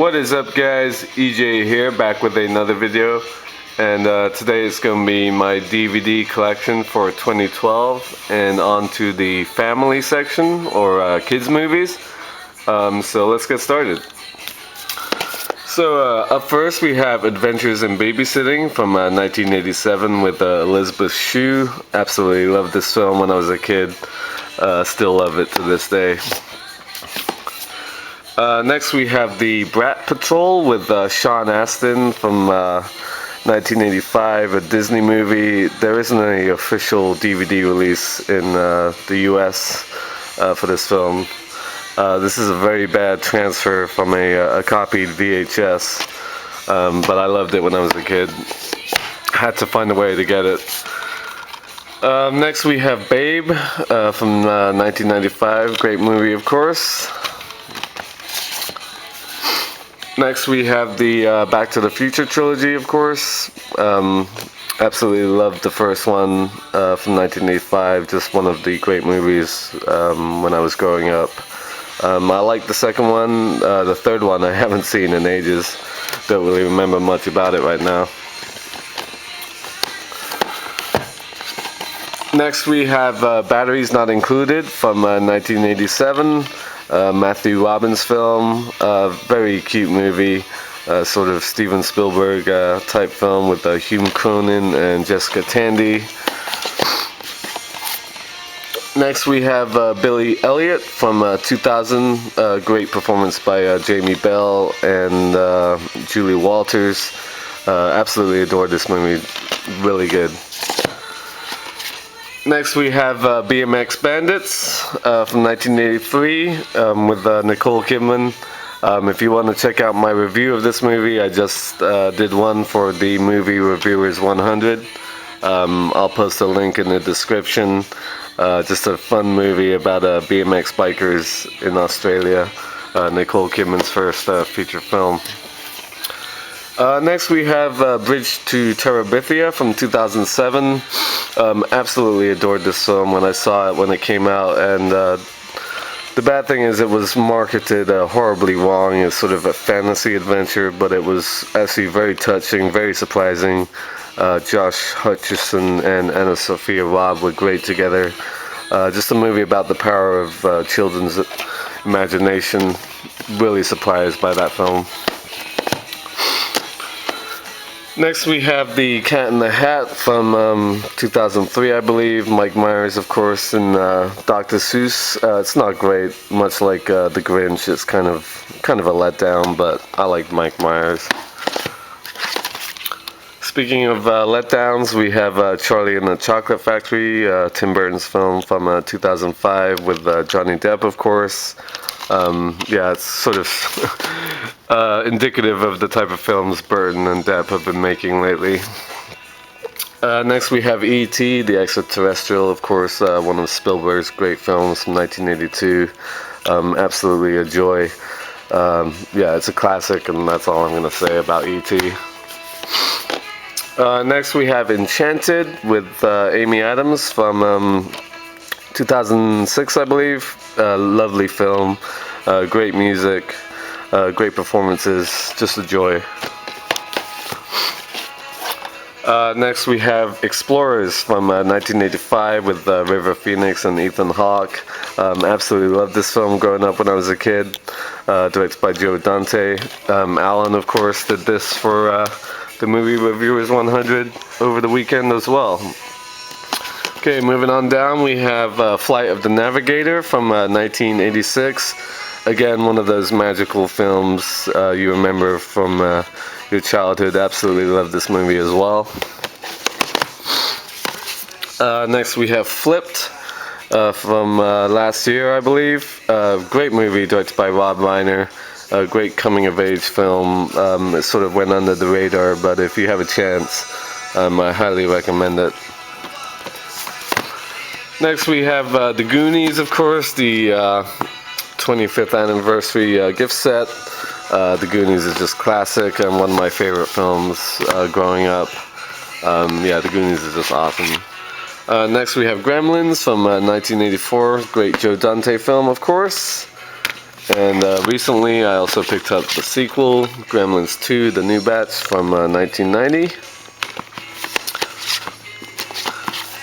What is up, guys? EJ here, back with another video, and today is going to be my DVD collection for 2012 and on to the family section, or kids movies. So let's get started. So up first we have Adventures in Babysitting from 1987 with Elizabeth Shue. Absolutely loved this film when I was a kid. Still love it to this day. Next we have the Brat Patrol with Sean Astin from 1985, a Disney movie. There isn't any official DVD release in the US for this film. This is a very bad transfer from a copied VHS, but I loved it when I was a kid. Had to find a way to get it. Next we have Babe from 1995, great movie of course. Next we have the Back to the Future trilogy, of course. Absolutely loved the first one from 1985, just one of the great movies when I was growing up. I like the second one. The third one I haven't seen in ages. Don't really remember much about it right now. Next we have Batteries Not Included from 1987. Matthew Robbins film, very cute movie, sort of Steven Spielberg type film with Hugh Cronin and Jessica Tandy. Next we have Billy Elliot from 2000, great performance by Jamie Bell and Julie Walters. Absolutely adored this movie, really good. Next we have BMX Bandits from 1983 with Nicole Kidman. If you want to check out my review of this movie, I just did one for the Movie Reviewers 100. I'll post a link in the description. Just a fun movie about BMX bikers in Australia. Nicole Kidman's first feature film. Next we have Bridge to Terabithia from 2007. Absolutely adored this film when I saw it when it came out, and the bad thing is it was marketed horribly wrong as sort of a fantasy adventure, but it was actually very touching, very surprising. Josh Hutcherson and Anna Sophia Robb were great together. Just a movie about the power of children's imagination. Really surprised by that film. Next we have The Cat in the Hat from 2003, I believe. Mike Myers, of course, and Dr. Seuss. It's not great, much like The Grinch. It's kind of a letdown, but I like Mike Myers. Speaking of letdowns, we have Charlie and the Chocolate Factory, Tim Burton's film from 2005 with Johnny Depp, of course. Yeah, it's sort of indicative of the type of films Burton and Depp have been making lately. Next we have E.T., The Extraterrestrial, of course, one of Spielberg's great films from 1982. Absolutely a joy. Yeah, it's a classic, and that's all I'm going to say about E.T. Next we have Enchanted with Amy Adams from 2006, I believe. Lovely film, great music, great performances, just a joy. Next we have Explorers from 1985 with River Phoenix and Ethan Hawke. Absolutely loved this film growing up when I was a kid. Directed by Joe Dante. Alan, of course, did this for the Movie Reviewers 100 over the weekend as well. Okay, moving on down, we have Flight of the Navigator from 1986. Again, one of those magical films you remember from your childhood. Absolutely love this movie as well. Next we have Flipped from last year, I believe. Great movie directed by Rob Reiner. A great coming-of-age film. It sort of went under the radar, but if you have a chance, I highly recommend it. Next we have The Goonies, of course, the 25th anniversary gift set. The Goonies is just classic and one of my favorite films growing up. Yeah, The Goonies is just awesome. Next we have Gremlins from 1984, great Joe Dante film, of course. And recently I also picked up the sequel, Gremlins 2, the new batch from 1990.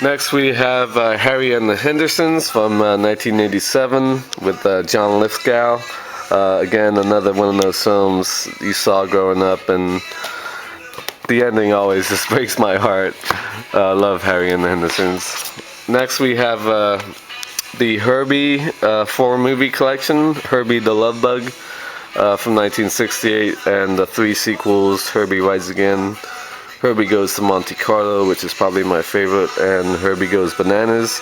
Next we have Harry and the Hendersons from 1987 with John Lithgow. Again, another one of those films you saw growing up, and the ending always just breaks my heart. Love Harry and the Hendersons. Next we have the Herbie 4-movie collection, Herbie the Love Bug from 1968, and the 3 sequels, Herbie Rides Again, Herbie Goes to Monte Carlo, which is probably my favorite, and Herbie Goes Bananas.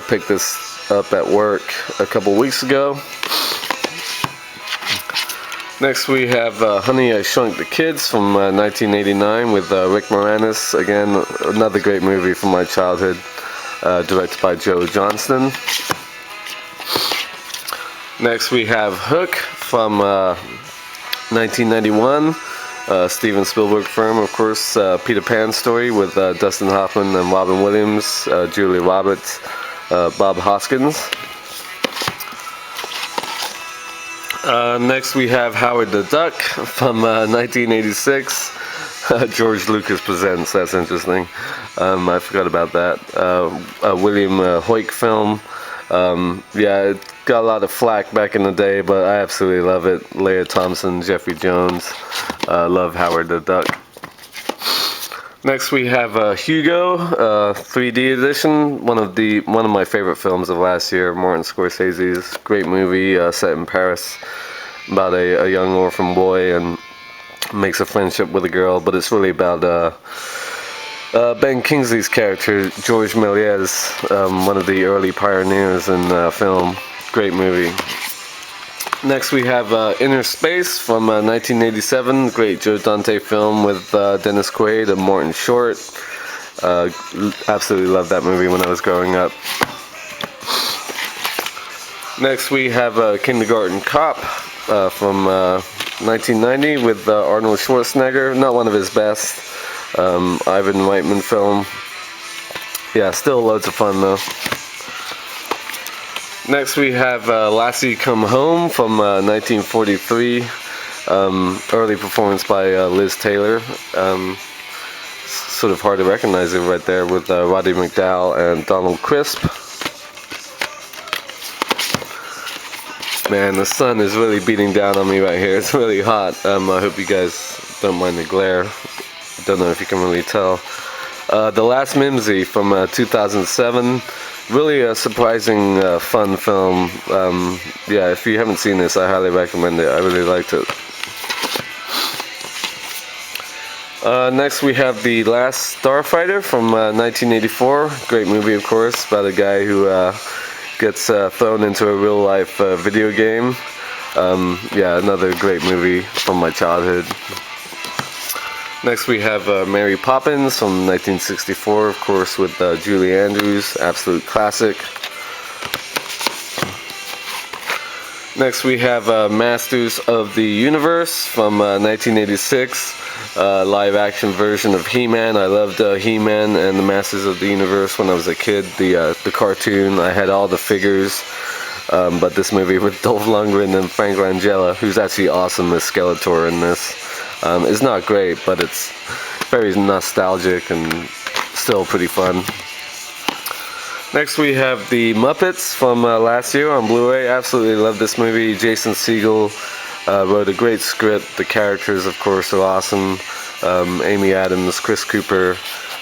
Picked this up at work a couple weeks ago. Next we have Honey, I Shrunk the Kids from 1989 with Rick Moranis. Again, another great movie from my childhood, directed by Joe Johnston. Next we have Hook from 1991. Steven Spielberg film, of course. Peter Pan story with Dustin Hoffman and Robin Williams, Julia Roberts, Bob Hoskins. Next we have Howard the Duck from 1986. George Lucas Presents, that's interesting. I forgot about that. William Hoyk film. Yeah, it got a lot of flack back in the day, but I absolutely love it. Leah Thompson, Jeffrey Jones. Love Howard the Duck. Next we have Hugo, 3D edition. One of my favorite films of last year. Martin Scorsese's great movie set in Paris about a young orphan boy and makes a friendship with a girl. But it's really about Ben Kingsley's character, George Méliès, one of the early pioneers in film. Great movie. Next we have Inner Space from 1987, great Joe Dante film with Dennis Quaid and Morton Short. Absolutely loved that movie when I was growing up. Next we have Kindergarten Cop from 1990 with Arnold Schwarzenegger. Not one of his best. Ivan Reitman film. Yeah, still loads of fun though. Next we have Lassie Come Home from 1943. Early performance by Liz Taylor. Sort of hard to recognize it right there with Roddy McDowall and Donald Crisp. Man, the sun is really beating down on me right here. It's really hot. I hope you guys don't mind the glare. Don't know if you can really tell. The Last Mimsy from 2007. Really a surprising, fun film. Yeah, if you haven't seen this, I highly recommend it. I really liked it. Next we have The Last Starfighter from 1984. Great movie, of course, about a guy who gets thrown into a real-life video game. Yeah, another great movie from my childhood. Next we have Mary Poppins from 1964, of course, with Julie Andrews, absolute classic. Next we have Masters of the Universe from 1986, live action version of He-Man. I loved He-Man and the Masters of the Universe when I was a kid, the cartoon. I had all the figures, but this movie with Dolph Lundgren and Frank Langella, who's actually awesome as Skeletor in this. It's not great, but it's very nostalgic and still pretty fun. Next we have The Muppets from last year on Blu-ray. Absolutely love this movie. Jason Segel wrote a great script. The characters, of course, are awesome. Amy Adams, Chris Cooper,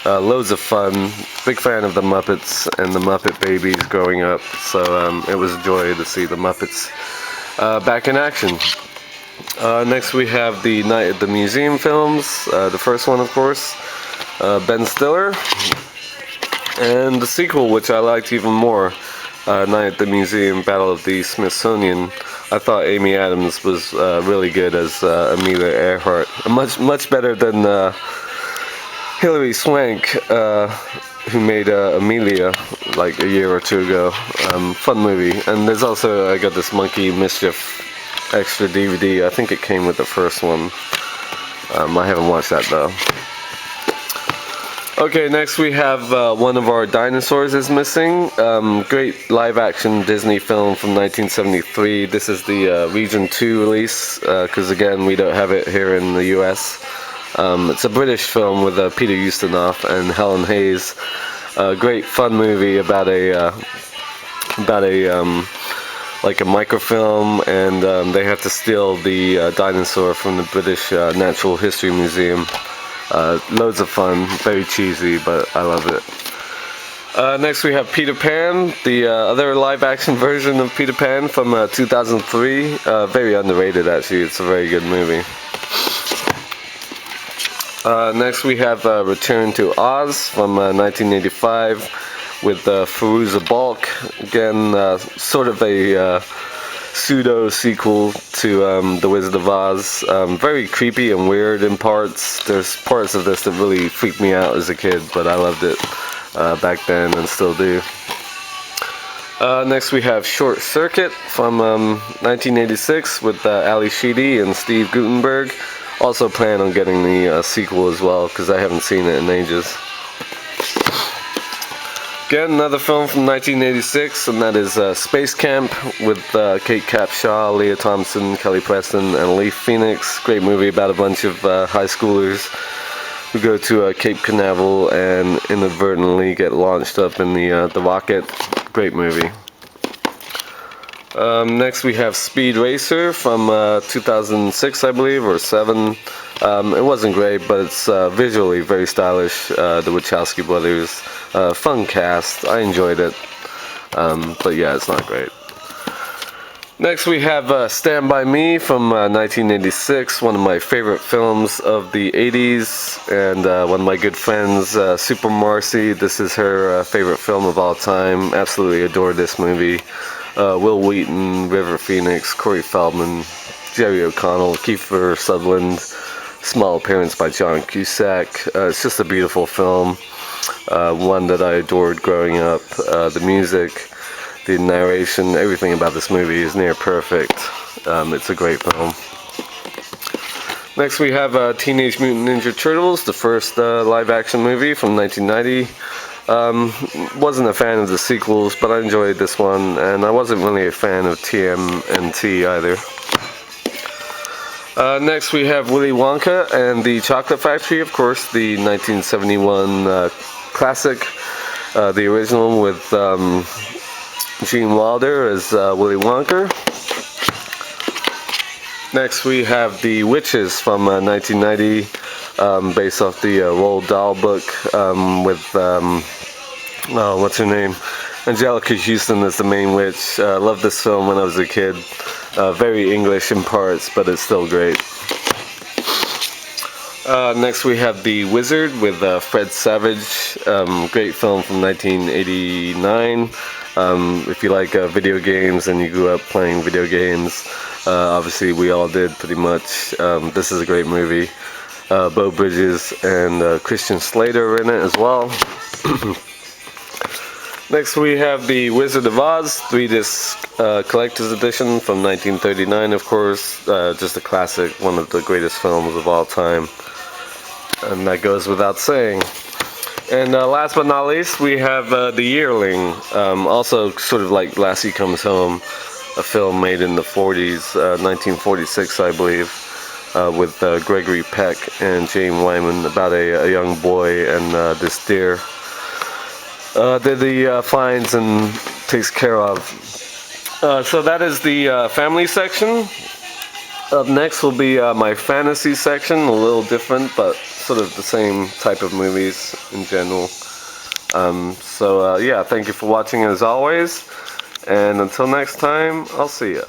loads of fun. Big fan of the Muppets and the Muppet Babies growing up. So it was a joy to see the Muppets back in action. Next we have the Night at the Museum films, the first one of course, Ben Stiller, and the sequel, which I liked even more, Night at the Museum, Battle of the Smithsonian. I thought Amy Adams was really good as Amelia Earhart, much better than Hilary Swank, who made Amelia like a year or two ago. Fun movie. And there's also, I got this Monkey Mischief extra DVD. I think it came with the first one. I haven't watched that though. Okay, next we have one of our dinosaurs is missing. Great live-action Disney film from 1973. This is the Region 2 release, because again, we don't have it here in the US. It's a British film with Peter Ustinov and Helen Hayes. Great fun movie about a like a microfilm, and they have to steal the dinosaur from the British Natural History Museum. Loads of fun, very cheesy, but I love it. Next we have Peter Pan, the other live-action version of Peter Pan from 2003. Very underrated, actually. It's a very good movie. Next we have Return to Oz from 1985 with Fairuza Balk. Again, sort of a pseudo sequel to The Wizard of Oz. Very creepy and weird in parts. There's parts of this that really freaked me out as a kid, but I loved it back then and still do. Next we have Short Circuit from 1986 with Ali Sheedy and Steve Guttenberg. Also plan on getting the sequel as well, because I haven't seen it in ages. Again, another film from 1986, and that is Space Camp with Kate Capshaw, Leah Thompson, Kelly Preston, and Leif Phoenix. Great movie about a bunch of high schoolers who go to Cape Canaveral and inadvertently get launched up in the rocket. Great movie. Next we have Speed Racer from 2006, I believe, or 7. It wasn't great, but it's visually very stylish. The Wachowski brothers. Fun cast. I enjoyed it. But yeah, it's not great. Next we have Stand By Me from 1986, one of my favorite films of the 80s, and one of my good friends, Super Marcy. This is her favorite film of all time. Absolutely adore this movie. Will Wheaton, River Phoenix, Corey Feldman, Jerry O'Connell, Kiefer Sutherland, small appearance by John Cusack. It's just a beautiful film, one that I adored growing up. The music, the narration, everything about this movie is near perfect. It's a great film. Next we have Teenage Mutant Ninja Turtles, the first live-action movie from 1990. Wasn't a fan of the sequels, but I enjoyed this one, and I wasn't really a fan of TMNT either. Next we have Willy Wonka and the Chocolate Factory, of course, the 1971 classic, the original with Gene Wilder as Willy Wonka. Next we have The Witches from 1990, based off the Roald Dahl book, with what's her name? Angelica Houston as the main witch. Loved this film when I was a kid. Very English in parts, but it's still great. Next we have The Wizard with Fred Savage. Great film from 1989. If you like video games and you grew up playing video games, obviously we all did pretty much. This is a great movie. Beau Bridges and Christian Slater are in it as well. Next we have The Wizard of Oz, 3-disc collector's edition from 1939, of course. Just a classic, one of the greatest films of all time. And that goes without saying. And last but not least, we have The Yearling, also sort of like Lassie Comes Home, a film made in the 40s, 1946 I believe, with Gregory Peck and Jane Wyman, about a young boy and this deer that he finds and takes care of. So that is the family section. Up next will be my fantasy section, a little different, but sort of the same type of movies in general. So yeah, thank you for watching as always, and until next time, I'll see ya.